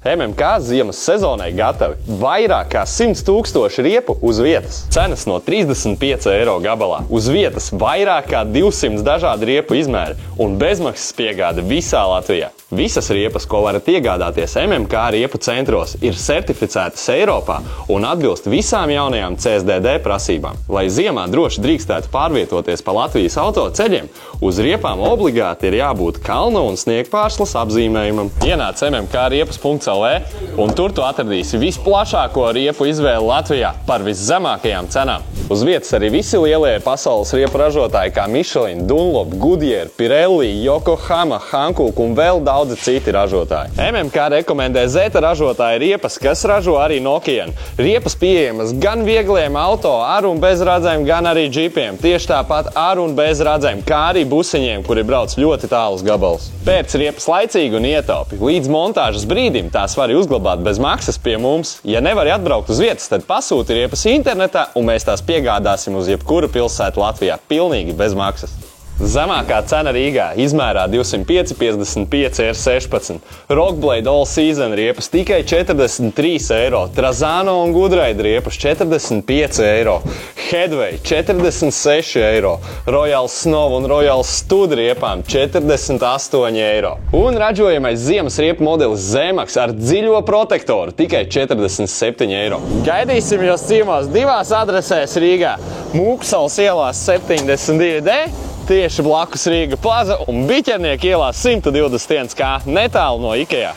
MMK ziemas sezonai gatavi vairāk kā 100 000 riepu uz vietas. Cenas no 35 eiro gabalā. Uz vietas vairāk kā 200 dažādi riepu izmēri un bezmaksas piegāde visā Latvijā. Visas riepas, ko varat iegādāties MMK riepu centros, ir certificētas Eiropā un atbilst visām jaunajām CSDD prasībām. Lai ziemā droši drīkstētu pārvietoties pa Latvijas autoceļiem, uz riepām obligāti ir jābūt kalna un sniegpārslas apzīmējumam. Ienāc mmkriepas.lv un tur tu atradīsi visplašāko riepu izvēli Latvijā par viszemākajām cenām. Uz vietas arī visi lielie pasaules riepu ražotāji kā Michelin, Dunlop, Goodyear, Pirelli, Yokohama, Hankook un vēl daudzi citi ražotāji. MMK rekomendē Zeta ražotāja riepas, kas ražo arī Nokian. Riepas pieejamas gan viegliem auto ar un bez radzēm, gan arī džipiem. Tieši tāpat ar un bez radzēm, kā arī busiņiem, kuri brauc ļoti tālus gabalus. Pērc riepas laicīgi un ietaupi. Līdz montāžas brīdim tās vari uzglabāt bez maksas pie mums. Ja nevari atbraukt uz vietas, tad pasūti riepas internetā un mēs tās piegādāsim uz jebkuru pilsētu Latvijā pilnīgi bez maksas. Zemākā cena Rīgā izmērā 205,55 R16. Rockblade All Season riepas tikai 43 eiro. Trazano un Goodraide riepas 45 eiro. Headway 46 eiro. Royal Snow un Royal Stud riepām 48 eiro. Un ražojamais ziemas riepu modelis Zemax ar dziļo protektoru tikai 47 eiro. Gaidīsim jūs ciemos divās adresēs Rīgā. Mūksals ielās 72D, tieši blakus Rīga plaza un Biķernieku ielā 121 kā netālu no IKEA.